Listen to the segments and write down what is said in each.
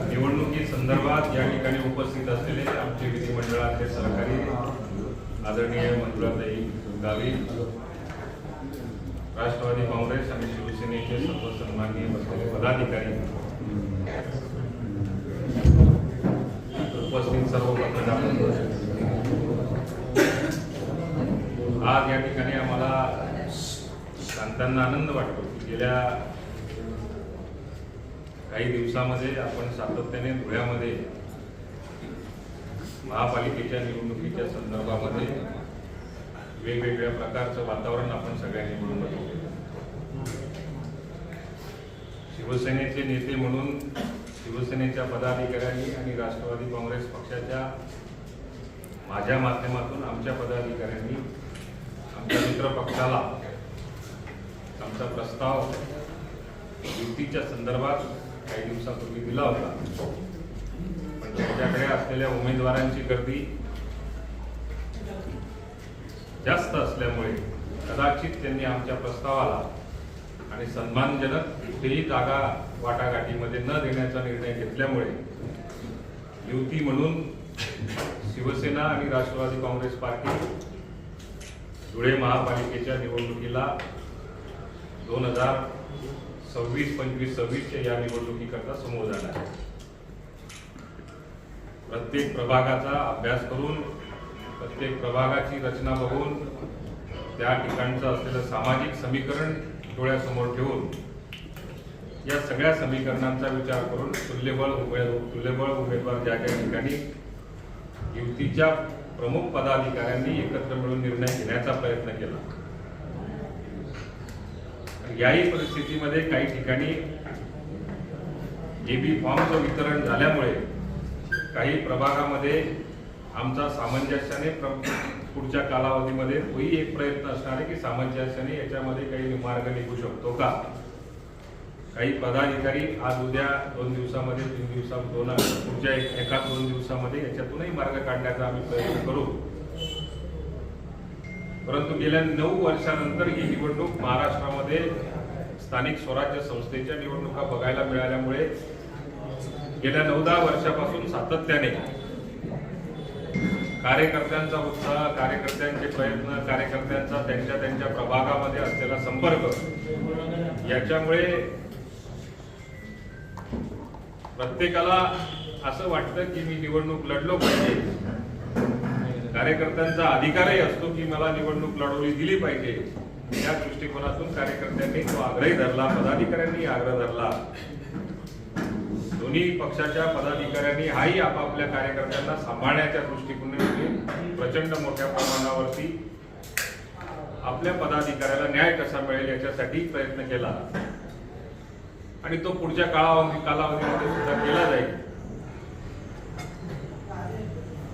निवडणुकी संदर्भात या ठिकाणी उपस्थित असलेले आमचे विधिमंडळाचे सहकारी आदरणीय मंजुळाताई गावी, राष्ट्रवादी काँग्रेस आणि शिवसेनेचे सर्व सन्माननीय बसलेले पदाधिकारी, उपस्थित सर्व पत्रकार, आज या ठिकाणी आम्हाला सांगताना आनंद वाटतो की गेल्या काही दिवसामध्ये आपण सातत्याने धुळ्यामध्ये महापालिकेच्या निवडणुकीच्या संदर्भामध्ये वेगवेगळ्या प्रकारचं वातावरण आपण सगळ्यांनी मिळून बघितलं। शिवसेनेचे नेते म्हणून शिवसेनेच्या पदाधिकाऱ्यांनी आणि राष्ट्रवादी काँग्रेस पक्षाच्या माझ्या माध्यमातून आमच्या पदाधिकाऱ्यांनी आमच्या मित्र पक्षाला आमचा प्रस्ताव युतीच्या संदर्भात काही दिवसापूर्वी दिला होता, पण त्यांच्याकडे असलेल्या उमेदवारांची गर्दी जास्त असल्यामुळे कदाचित त्यांनी आमच्या प्रस्तावाला आणि सन्मानजनक कुठेही जागा वाटाघाटीमध्ये न देण्याचा निर्णय घेतल्यामुळे युती म्हणून शिवसेना आणि राष्ट्रवादी काँग्रेस पार्टी धुळे महापालिकेच्या निवडणुकीला 2026-25-26 या निवडणुकीकरता समोर जाणार आहे। प्रत्येक प्रभागाचा अभ्यास करून, प्रत्येक प्रभागाची रचना बघून, त्या ठिकाणचं असलेलं सामाजिक समीकरण डोळ्यासमोर ठेवून या सगळ्या समीकरणांचा विचार करून तुल्यबळ उमेदवार ज्या ज्या ठिकाणी युतीच्या प्रमुख पदाधिकाऱ्यांनी एकत्र मिळून निर्णय घेण्याचा प्रयत्न केला। याही परिस्थितीमध्ये काही ठिकाणी एबी फॉर्मचं वितरण झाल्यामुळे काही प्रभागामध्ये आमचा सामंजस्याने पुढच्या कालावधीमध्ये तोही एक प्रयत्न असणार आहे की सामंजस्याने याच्यामध्ये काही मार्ग निघू शकतो का। काही पदाधिकारी आज उद्या 2 दिवसामध्ये 3 दिवसात पुढच्या एका 2 दिवसामध्ये याच्यातूनही मार्ग काढण्याचा आम्ही प्रयत्न करू। परंतु गेल्या 9 वर्षानंतर ही निवडणूक महाराष्ट्रामध्ये स्थानिक स्वराज्य संस्थेच्या निवडणुका बघायला मिळाल्यामुळे गेल्या 9-10 वर्षापासून सातत्याने कार्यकर्त्यांचा उत्साह, कार्यकर्त्यांचे प्रयत्न, कार्यकर्त्यांचा त्यांच्या प्रभागामध्ये असलेला संपर्क याच्यामुळे प्रत्येकाला असं वाटतं की मी निवडणूक लढलो पाहिजे। कार्यकर्त्यांचा अधिकारही असतो की मला निवडणूक लढवली दिली पाहिजे। या दृष्टिकोनातून कार्यकर्त्यांनी तो आग्रही धरला, पदाधिकाऱ्यांनी आग्रह धरला। दोन्ही पक्षाच्या पदाधिकाऱ्यांनी हाही आपापल्या कार्यकर्त्यांना सांभाळण्याच्या दृष्टिकोनातून प्रचंड मोठ्या प्रमाणावरती आपल्या पदाधिकाऱ्याला न्याय कसा मिळेल याच्यासाठी प्रयत्न केला आणि तो पुढच्या कालावधीमध्ये सुद्धा केला जाईल।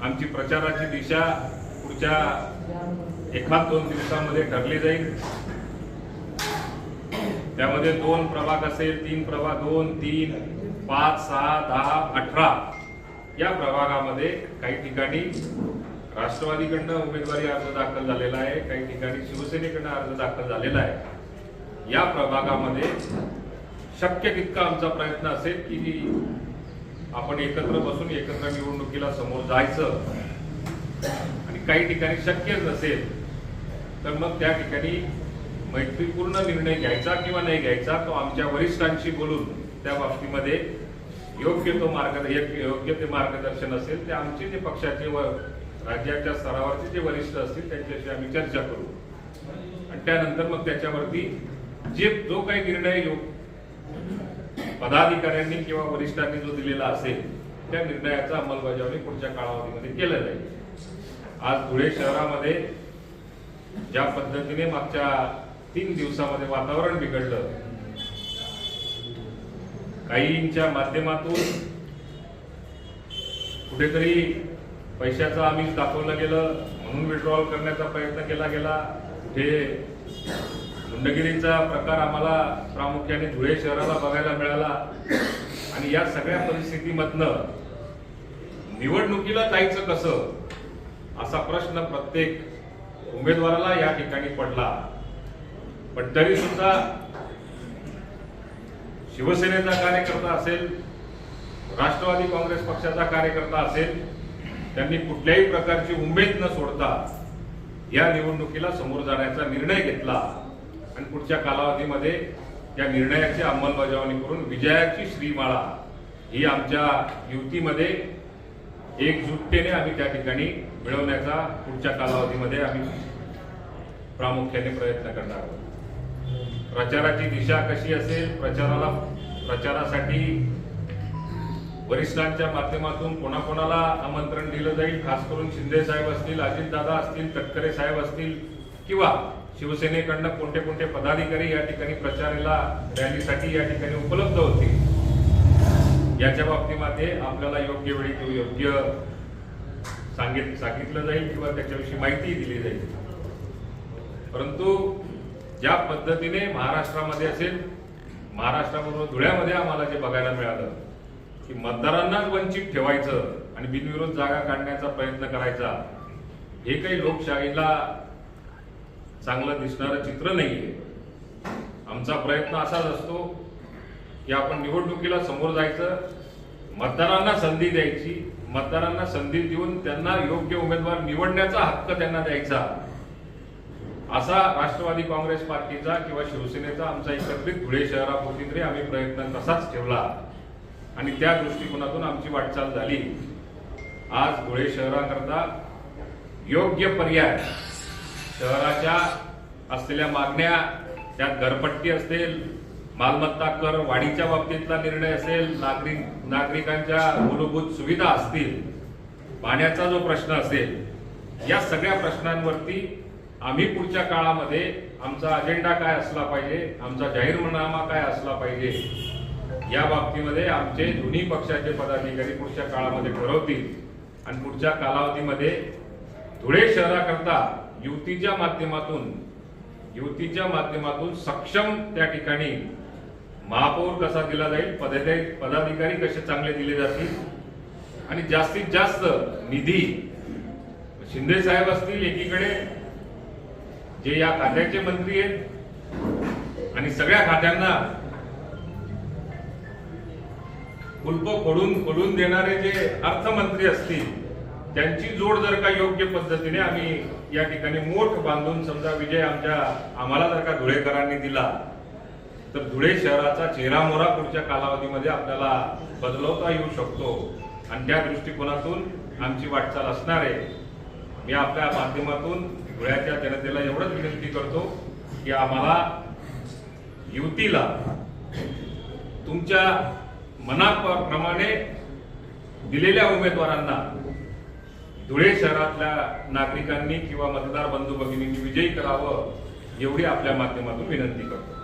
आमची प्रचाराची दिशा पुढच्या 1-2 दिवसांमध्ये ठरली जाईल। त्यामध्ये 2 प्रभाग असेल, 3 प्रभाग, 2, 3, 5, 6, 10, 18 या प्रभागामध्ये काही ठिकाणी राष्ट्रवादीकडनं उमेदवारी अर्ज दाखल झालेला आहे, काही ठिकाणी शिवसेनेकडनं अर्ज दाखल झालेला आहे। या प्रभागामध्ये शक्य तितका आमचा प्रयत्न असेल की आपण एकत्र बसून एकत्र निवडणुकीला समोर जायचं आणि काही ठिकाणी शक्य नसेल तर मग त्या ठिकाणी मैत्रीपूर्ण निर्णय घ्यायचा किंवा नाही घ्यायचा तो आमच्या वरिष्ठांशी बोलून त्या बाबतीमध्ये योग्य ते मार्गदर्शन असेल ते आमचे जे पक्षाचे व राज्याच्या स्तरावरचे जे वरिष्ठ असतील त्यांच्याशी आम्ही चर्चा करू आणि त्यानंतर मग त्याच्यावरती जो काही निर्णय पदाधिकाऱ्यांनी किंवा वरिष्ठांनी जो दिलेला असेल त्या निर्णयाचा अंमलबजावणी पुढच्या कालावधीमध्ये केलं जाईल। आज धुळे शहरामध्ये ज्या पद्धतीने मागच्या 3 दिवसामध्ये वातावरण बिघडलं, काहींच्या माध्यमातून कुठेतरी पैशाचं आमिष दाखवलं गेलं म्हणून विड्रॉल करण्याचा प्रयत्न केला गेला, कुठे गुंडगिरीचा प्रकार आम्हाला प्रामुख्याने धुळे शहराला बघायला मिळाला आणि या सगळ्या परिस्थितीमधनं निवडणुकीला जायचं कसं असा प्रश्न प्रत्येक उमेदवाराला या ठिकाणी पडला पण तरी सुद्धा शिवसेनेचा कार्यकर्ता असेल, राष्ट्रवादी काँग्रेस पक्षाचा कार्यकर्ता असेल, त्यांनी कुठल्याही प्रकारची उमेद न सोडता या निवडणुकीला समोर जाण्याचा निर्णय घेतला आणि पुढच्या कालावधीमध्ये या निर्णयाची अंमलबजावणी करून विजयाची श्रीमाळा ही आमच्या युतीमध्ये एकजुटतेने आम्ही त्या ठिकाणी मिळवण्याचा पुढच्या कालावधीमध्ये आम्ही प्रामुख्याने प्रयत्न करणार आहोत। प्रचाराची दिशा कशी असेल, प्रचारासाठी वरिष्ठांच्या माध्यमातून कोणाकोणाला आमंत्रण दिलं जाईल, खास करून शिंदे साहेब असतील, अजितदादा असतील, तटकरे साहेब असतील किंवा शिवसेनेकडनं कोणते कोणते पदाधिकारी या ठिकाणी प्रचाराला रॅलीसाठी या ठिकाणी उपलब्ध होतील, याच्या बाबतीमध्ये आपल्याला योग्य वेळी तो योग्य सांगितलं जाईल किंवा त्याच्याविषयी माहिती दिली जाईल। परंतु ज्या पद्धतीने महाराष्ट्रामध्ये असेल, महाराष्ट्राबरोबर धुळ्यामध्ये आम्हाला जे बघायला मिळालं की मतदारांनाच वंचित ठेवायचं आणि बिनविरोध जागा काढण्याचा प्रयत्न करायचा, हे काही लोकशाहीला चांगलं दिसणारं चित्र नाहीये। आमचा प्रयत्न असाच असतो की आपण निवडणुकीला समोर जायचं, मतदारांना संधी द्यायची, मतदारांना संधी देऊन त्यांना योग्य उमेदवार निवडण्याचा हक्क त्यांना द्यायचा, असा राष्ट्रवादी काँग्रेस पार्टीचा किंवा शिवसेनेचा आमचा एकत्रित धुळे शहरापुरती तरी आम्ही प्रयत्न तसाच ठेवला आणि त्या दृष्टिकोनातून आमची वाटचाल झाली। आज धुळे शहराकरता योग्य पर्याय, शहराच्या असलेल्या मागण्या, त्यात घरपट्टी असेल, मालमत्ता कर वाढीच्या बाबतीतला निर्णय असेल, नागरिकांच्या मूलभूत सुविधा असतील, पाण्याचा जो प्रश्न असेल, या सगळ्या प्रश्नांवरती आम्ही पुढच्या काळामध्ये आमचा अजेंडा काय असला पाहिजे, आमचा जाहीरनामा काय असला पाहिजे, या बाबतीमध्ये आमचे दोन्ही पक्षाचे पदाधिकारी पुढच्या काळामध्ये ठरवतील आणि पुढच्या कालावधीमध्ये धुळे शहराकरता युतीच्या माध्यमातून सक्षम त्या ठिकाणी महापौर कसा दिला जाईल, पदाधिकारी कसे चांगले दिले जातील आणि जास्तीत जास्त निधी शिंदे साहेब असतील एकीकडे, जे या खात्याचे मंत्री आहेत आणि सगळ्या खात्यांना कुलप खोडून देणारे जे अर्थमंत्री असतील, त्यांची जोड जर का योग्य पद्धतीने आम्ही या ठिकाणी मोठ बांधून समजा विजय आम्हाला जर का धुळेकरांनी दिला, तर धुळे शहराचा चेहरामोहरा पुढच्या कालावधीमध्ये आपल्याला बदलवता येऊ शकतो आणि त्या दृष्टिकोनातून आमची वाटचाल असणार आहे। मी आपल्या माध्यमातून धुळ्याच्या जनतेला एवढंच विनंती करतो की आम्हाला युतीला तुमच्या मनाप्रमाणे दिलेल्या उमेदवारांना धुळे शहरातल्या नागरिकांनी किंवा मतदार बंधू भगिनींनी विजयी करावं, एवढी आपल्या माध्यमातून विनंती करतो।